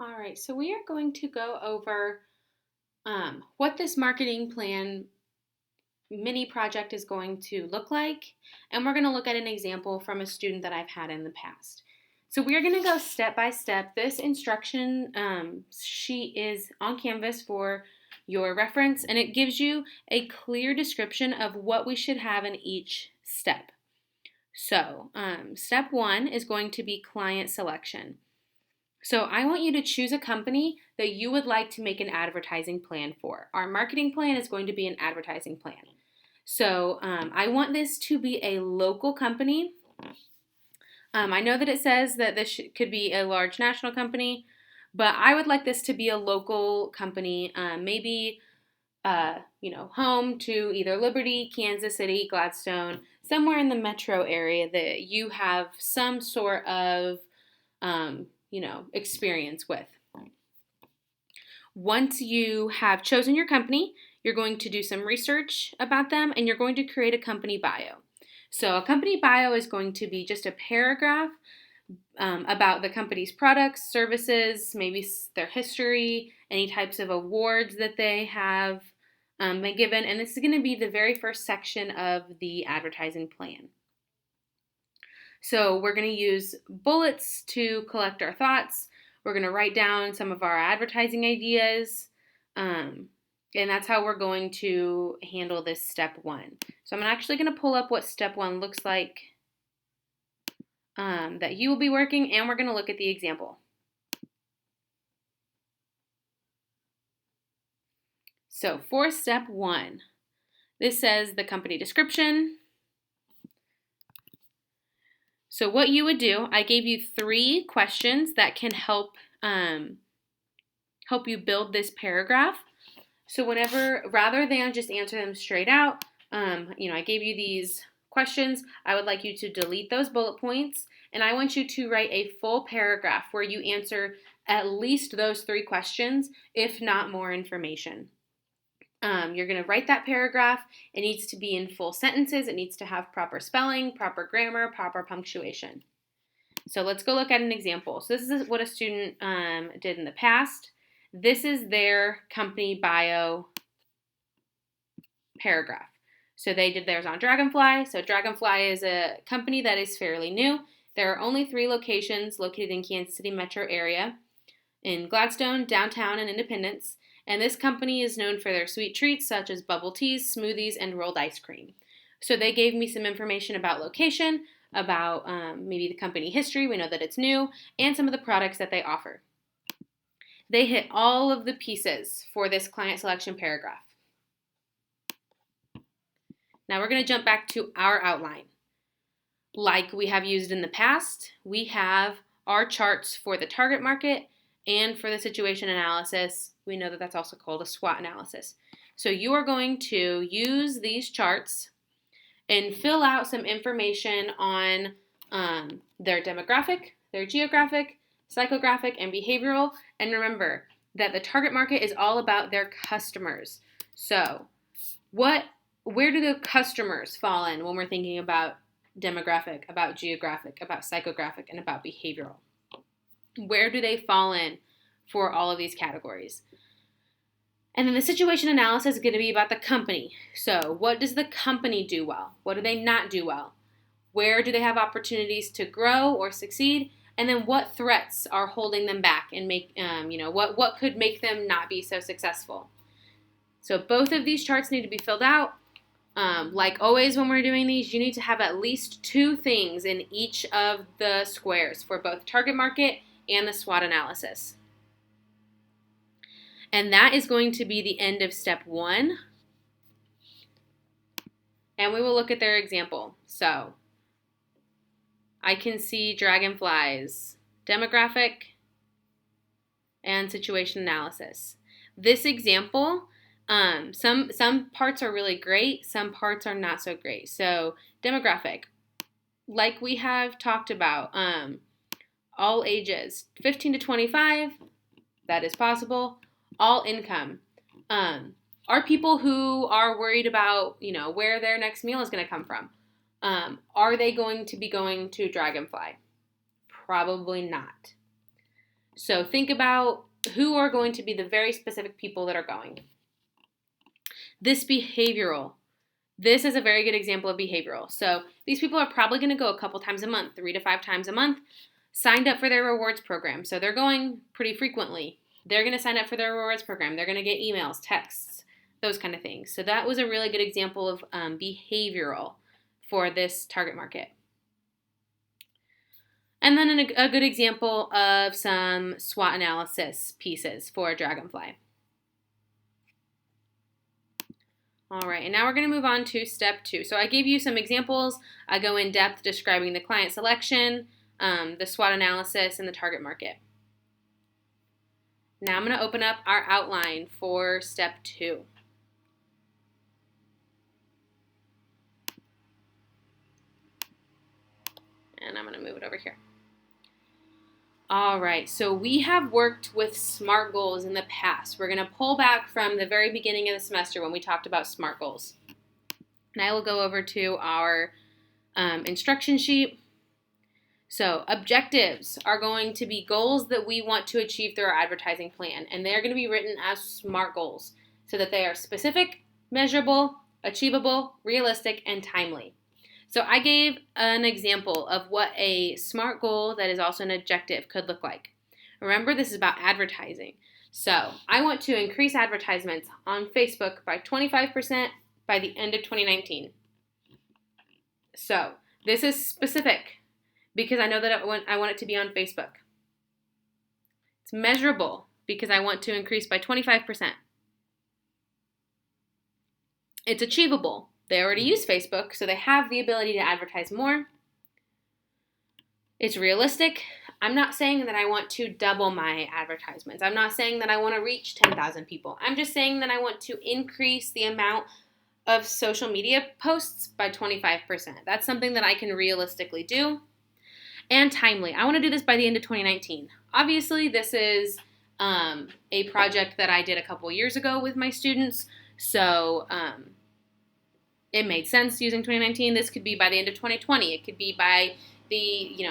All right, so we are going to go over what this marketing plan mini project is going to look like, and we're going to look at an example from a student that I've had in the past. So we are going to go step by step. This instruction sheet is on Canvas for your reference, and it gives you a clear description of what we should have in each step. So step one is going to be client selection. So I want you to choose a company that you would like to make an advertising plan for. Our marketing plan is going to be an advertising plan. So I want this to be a local company. I know that it says that this could be a large national company, but I would like this to be a local company, maybe home to either Liberty, Kansas City, Gladstone, somewhere in the metro area that you have some sort of experience with. Once you have chosen your company, you're going to do some research about them and you're going to create a company bio. So a company bio is going to be just a paragraph about the company's products, services, maybe their history, any types of awards that they have been given. And this is going to be the very first section of the advertising plan. So we're going to use bullets to collect our thoughts. We're going to write down some of our advertising ideas. And that's how we're going to handle this step one. So I'm actually going to pull up what step one looks like that you will be working, and we're going to look at the example. So for step one, this says the company description. So what you would do, I gave you 3 questions that can help you build this paragraph. So rather than just answer them straight out, I gave you these questions. I would like you to delete those bullet points, and I want you to write a full paragraph where you answer at least those 3 questions, if not more information. You're going to write that paragraph. It needs to be in full sentences. It needs to have proper spelling, proper grammar, proper punctuation. So let's go look at an example. So this is what a student did in the past. This is their company bio paragraph. So they did theirs on Dragonfly. So Dragonfly is a company that is fairly new. There are only 3 locations located in Kansas City metro area, in Gladstone, downtown, and Independence. And this company is known for their sweet treats such as bubble teas, smoothies, and rolled ice cream. So they gave me some information about location, about maybe the company history, we know that it's new, and some of the products that they offer. They hit all of the pieces for this client selection paragraph. Now we're going to jump back to our outline. Like we have used in the past, we have our charts for the target market and for the situation analysis. We know that that's also called a SWOT analysis. So you are going to use these charts and fill out some information on their demographic, their geographic, psychographic, and behavioral. And remember that the target market is all about their customers. So where do the customers fall in when we're thinking about demographic, about geographic, about psychographic, and about behavioral? Where do they fall in for all of these categories? And then the situation analysis is going to be about the company. So what does the company do well? What do they not do well? Where do they have opportunities to grow or succeed? And then what threats are holding them back and what could make them not be so successful? So both of these charts need to be filled out. Like always when we're doing these, you need to have at least 2 things in each of the squares for both target market and the SWOT analysis. And that is going to be the end of step 1. And we will look at their example. So I can see Dragonfly's demographic and situation analysis. This example, some parts are really great, some parts are not so great. So demographic, like we have talked about, all ages, 15 to 25, that is possible. All income. Are people who are worried about, where their next meal is going to come from? Are they going to be going to Dragonfly? Probably not. So think about who are going to be the very specific people that are going. This behavioral. This is a very good example of behavioral. So these people are probably going to go a couple times a month, 3 to 5 times a month, signed up for their rewards program. So they're going pretty frequently. They're going to sign up for their rewards program. They're going to get emails, texts, those kind of things. So that was a really good example of behavioral for this target market. And then a good example of some SWOT analysis pieces for Dragonfly. All right, and now we're going to move on to step 2. So I gave you some examples. I go in depth describing the client selection, the SWOT analysis, and the target market. Now I'm going to open up our outline for step 2. And I'm going to move it over here. All right, so we have worked with SMART goals in the past. We're going to pull back from the very beginning of the semester when we talked about SMART goals. And I will go over to our instruction sheet. So objectives are going to be goals that we want to achieve through our advertising plan, and they're going to be written as SMART goals so that they are specific, measurable, achievable, realistic, and timely. So I gave an example of what a SMART goal that is also an objective could look like. Remember, this is about advertising. So I want to increase advertisements on Facebook by 25% by the end of 2019. So this is specific because I know that I want it to be on Facebook. It's measurable because I want to increase by 25%. It's achievable. They already use Facebook, so they have the ability to advertise more. It's realistic. I'm not saying that I want to double my advertisements. I'm not saying that I want to reach 10,000 people. I'm just saying that I want to increase the amount of social media posts by 25%. That's something that I can realistically do. And timely. I want to do this by the end of 2019. Obviously, this is a project that I did a couple years ago with my students, so it made sense using 2019. This could be by the end of 2020. It could be by the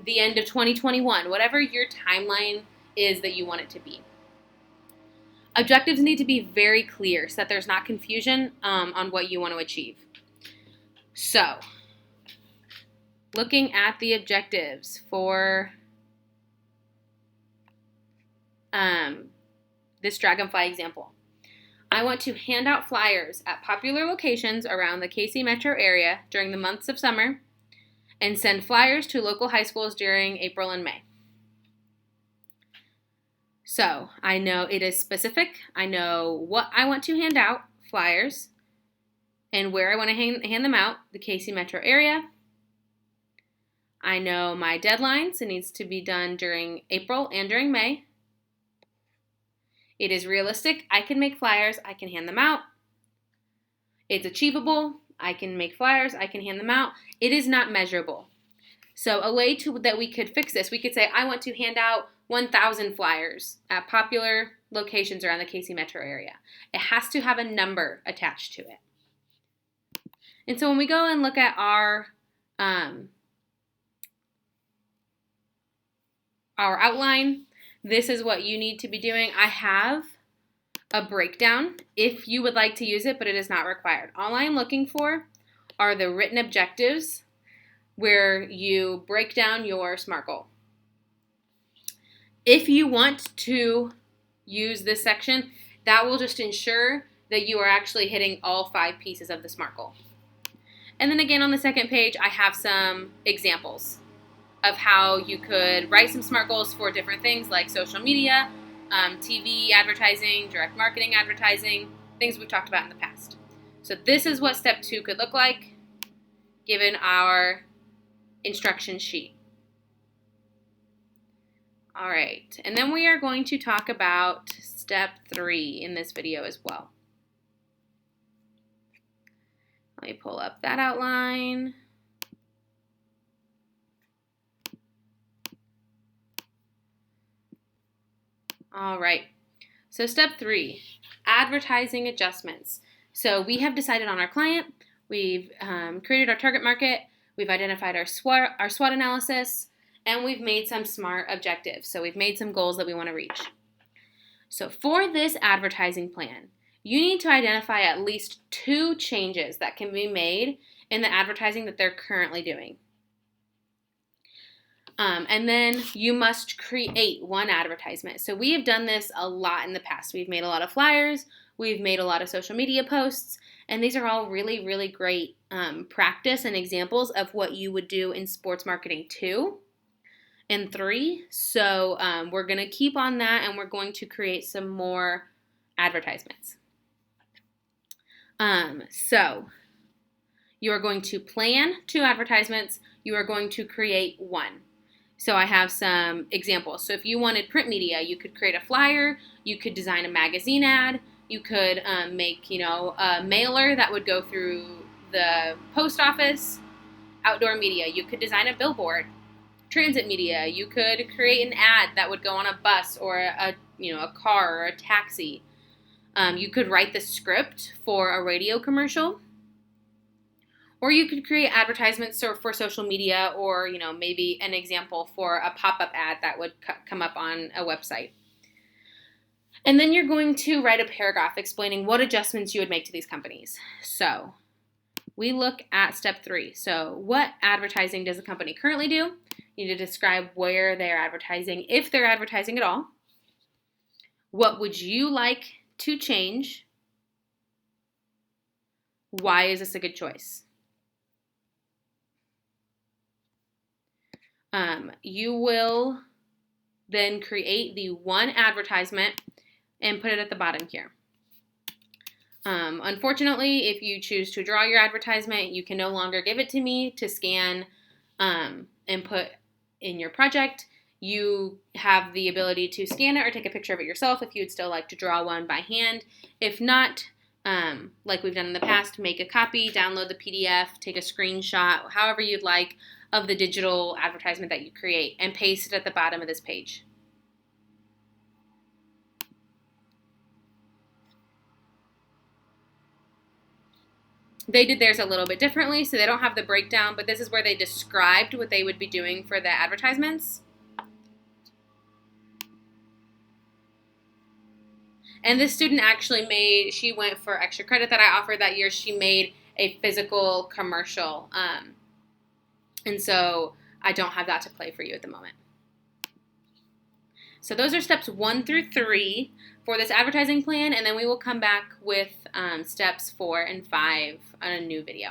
end of 2021, whatever your timeline is that you want it to be. Objectives need to be very clear so that there's not confusion on what you want to achieve. So, looking at the objectives for this Dragonfly example. I want to hand out flyers at popular locations around the KC metro area during the months of summer and send flyers to local high schools during April and May. So I know it is specific. I know what I want to hand out, flyers, and where I want to hand them out, the KC metro area. I know my deadlines. It needs to be done during April and during May. It is realistic. I can make flyers. I can hand them out. It's achievable. I can make flyers. I can hand them out. It is not measurable. So a way that we could fix this, we could say, I want to hand out 1,000 flyers at popular locations around the KC metro area. It has to have a number attached to it. And so when we go and look at our outline, this is what you need to be doing. I have a breakdown if you would like to use it, but it is not required. All I am looking for are the written objectives where you break down your SMART goal. If you want to use this section, that will just ensure that you are actually hitting all 5 pieces of the SMART goal. And then again on the second page, I have some examples of how you could write some SMART goals for different things like social media, TV advertising, direct marketing advertising, things we've talked about in the past. So this is what step 2 could look like given our instruction sheet. All right, and then we are going to talk about step 3 in this video as well. Let me pull up that outline. All right, so step 3, advertising adjustments. So we have decided on our client, we've created our target market, we've identified our SWOT analysis, and we've made some SMART objectives. So we've made some goals that we want to reach. So for this advertising plan, you need to identify at least 2 changes that can be made in the advertising that they're currently doing. And then you must create 1 advertisement. So we have done this a lot in the past. We've made a lot of flyers, we've made a lot of social media posts, and these are all really, really great practice and examples of what you would do in sports marketing 2 and 3. So we're going to keep on that, and we're going to create some more advertisements. So you are going to plan 2 advertisements. You are going to create 1. So I have some examples. So if you wanted print media, you could create a flyer, you could design a magazine ad, you could make, a mailer that would go through the post office. Outdoor media, you could design a billboard. Transit media, you could create an ad that would go on a bus or a car or a taxi. You could write the script for a radio commercial. Or you could create advertisements for social media, or maybe an example for a pop-up ad that would come up on a website. And then you're going to write a paragraph explaining what adjustments you would make to these companies. So we look at step 3. So what advertising does the company currently do? You need to describe where they're advertising, if they're advertising at all. What would you like to change? Why is this a good choice? You will then create the 1 advertisement and put it at the bottom here. Unfortunately, if you choose to draw your advertisement, you can no longer give it to me to scan and put in your project. You have the ability to scan it or take a picture of it yourself if you'd still like to draw one by hand. If not, like we've done in the past, make a copy, download the PDF, take a screenshot, however you'd like, of the digital advertisement that you create, and paste it at the bottom of this page. They did theirs a little bit differently, so they don't have the breakdown, but this is where they described what they would be doing for the advertisements. And this student actually she went for extra credit that I offered that year. She made a physical commercial. And so I don't have that to play for you at the moment. So those are steps 1 through 3 for this advertising plan, and then we will come back with steps 4 and 5 on a new video.